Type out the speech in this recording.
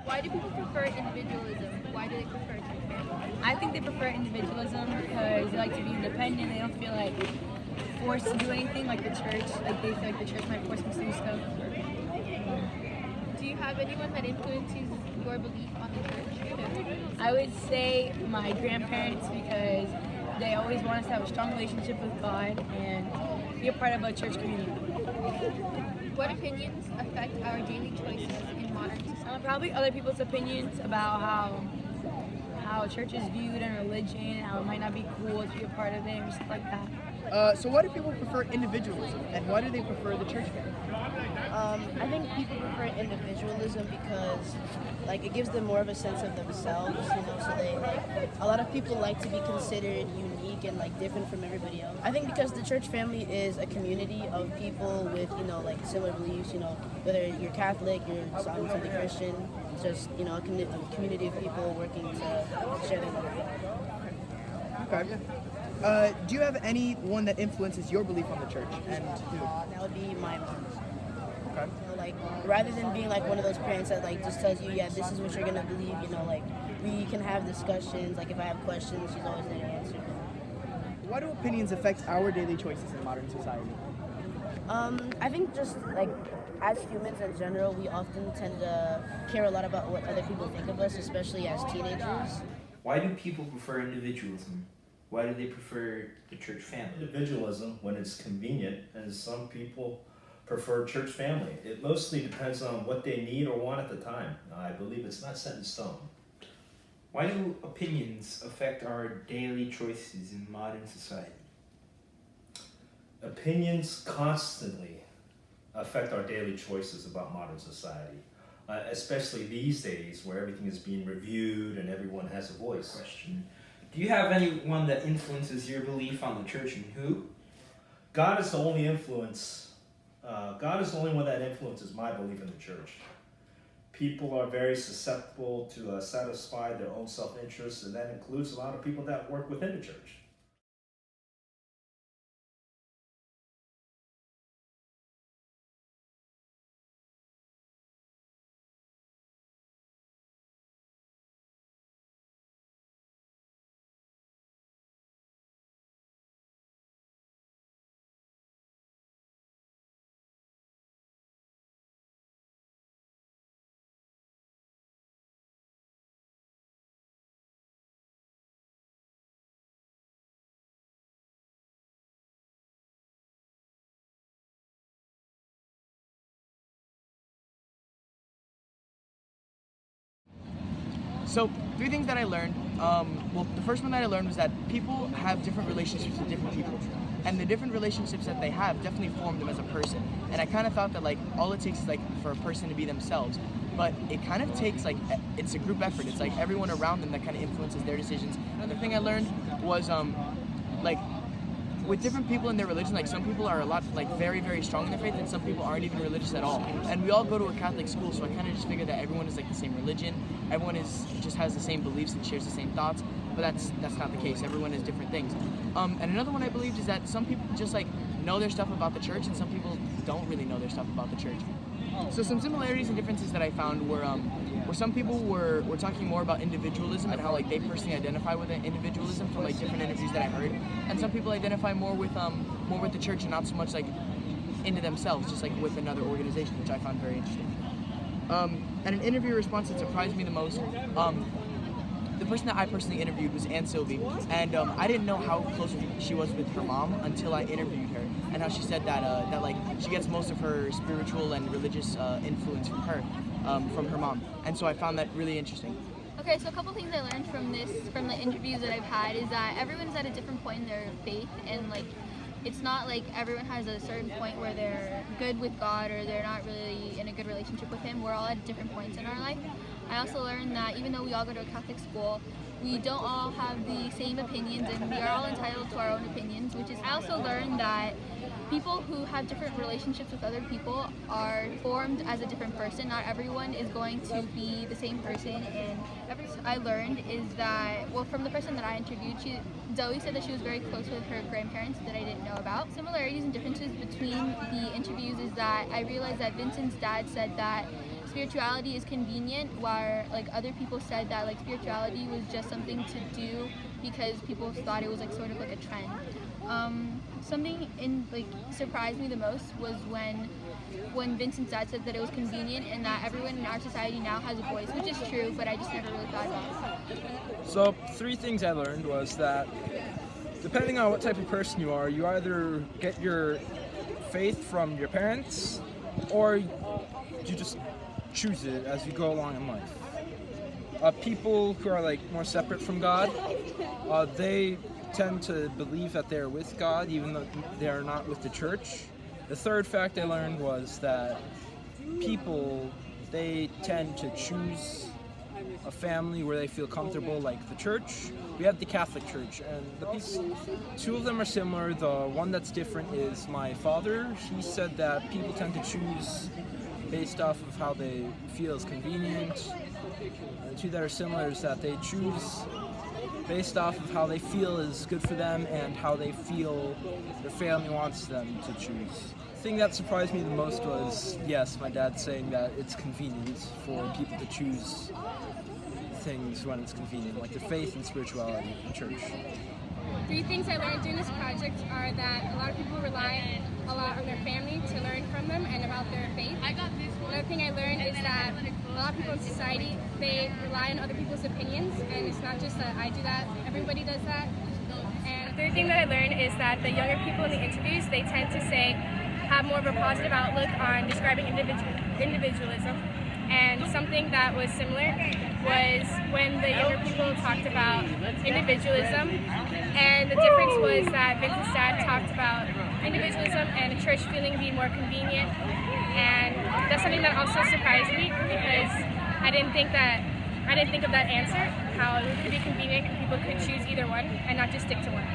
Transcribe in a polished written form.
Why do people prefer individualism? Why do they prefer church family? I think they prefer individualism because they like to be independent. They don't feel like forced to do anything like the church. Like they feel like the church might force them to do stuff. Do you have anyone that influences your belief on the church? I would say my grandparents because they always want us to have a strong relationship with God and be a part of a church community. What opinions affect our daily choices in modern society? Probably other people's opinions about how church is viewed and religion, how it might not be cool to be a part of it and stuff like that. So why do people prefer individualism, and why do they prefer the church family? I think people prefer individualism because, like, it gives them more of a sense of themselves, so they, like, a lot of people like to be considered unique and, like, different from everybody else. I think because the church family is a community of people with, like, similar beliefs, whether you're Catholic, you're something Christian, it's just, a community of people working to share their love. Okay. Do you have anyone that influences your belief on the church, and who? That would be my mom. Okay. Like, rather than being like one of those parents that like just tells you, yeah, this is what you're gonna believe, like we can have discussions. Like if I have questions, she's always there to answer. Why do opinions affect our daily choices in modern society? I think just like as humans in general, we often tend to care a lot about what other people think of us, especially as teenagers. Why do people prefer individualism? Why do they prefer the church family? Individualism when it's convenient, and some people prefer church family. It mostly depends on what they need or want at the time. I believe it's not set in stone. Why do opinions affect our daily choices in modern society? Opinions constantly affect our daily choices about modern society, especially these days where everything is being reviewed and everyone has a voice. Question. Do you have anyone that influences your belief on the church, and who? God is the only influence. God is the only one that influences my belief in the church. People are very susceptible to satisfy their own self-interest, and that includes a lot of people that work within the church. So, three things that I learned. Well, the first one that I learned was that people have different relationships with different people. And the different relationships that they have definitely form them as a person. And I kind of felt that, like, all it takes is, like, for a person to be themselves. But it kind of takes, like, it's a group effort. It's, like, everyone around them that kind of influences their decisions. Another thing I learned was, like, with different people in their religion, like some people are a lot, like very, very strong in their faith, and some people aren't even religious at all. And we all go to a Catholic school, so I kind of just figured that everyone is like the same religion, everyone just has the same beliefs and shares the same thoughts. But that's not the case. Everyone has different things. And another one I believed is that some people just like know their stuff about the church, and some people don't really know their stuff about the church. So some similarities and differences that I found were some people were talking more about individualism and how like they personally identify with individualism from like different interviews that I heard, and some people identify more with the church and not so much like into themselves, just like with another organization, which I found very interesting. And an interview response that surprised me the most. The person that I personally interviewed was Aunt Sylvie, and I didn't know how close she was with her mom until I interviewed her, and how she said that like she gets most of her spiritual and religious influence from her mom, and so I found that really interesting. Okay, so a couple things I learned from the interviews that I've had is that everyone's at a different point in their faith, and like it's not like everyone has a certain point where they're good with God or they're not really in a good relationship with Him. We're all at different points in our life. I also learned that even though we all go to a Catholic school, we don't all have the same opinions, and we are all entitled to our own opinions, I also learned that people who have different relationships with other people are formed as a different person. Not everyone is going to be the same person, and I learned is that, well, from the person that I interviewed, Zoe said that she was very close with her grandparents that I didn't know about. Similarities and differences between the interviews is that I realized that Vincent's dad said that spirituality is convenient, while like other people said that like spirituality was just something to do because people thought it was like sort of like a trend. Something surprised me the most was when Vincent's dad said that it was convenient and that everyone in our society now has a voice, which is true, but I just never really thought about it. So 3 things I learned was that depending on what type of person you are, you either get your faith from your parents or you just choose it as you go along in life. People who are like more separate from God, they tend to believe that they're with God even though they are not with the church. The third fact I learned was that people, they tend to choose a family where they feel comfortable, like the church. We have the Catholic Church, and the people, 2 of them are similar. The one that's different is my father. He said that people tend to choose based off of how they feel is convenient. And the 2 that are similar is that they choose based off of how they feel is good for them and how they feel their family wants them to choose. The thing that surprised me the most was, yes, my dad saying that it's convenient for people to choose things when it's convenient, like their faith and spirituality in church. 3 things I learned during this project are that a lot of people rely a lot on their family to learn from them and about their faith. Another thing I learned is that a lot of people in society, they rely on other people's opinions, and it's not just that I do that, everybody does that. And the 3rd thing that I learned is that the younger people in the interviews, they tend to have more of a positive outlook on describing individualism. And something that was similar was when the younger people talked about individualism, and the difference was that Vincent's dad talked about individualism and the church feeling being more convenient, and that's something that also surprised me because I didn't think of that answer, how it could be convenient and people could choose either one and not just stick to one.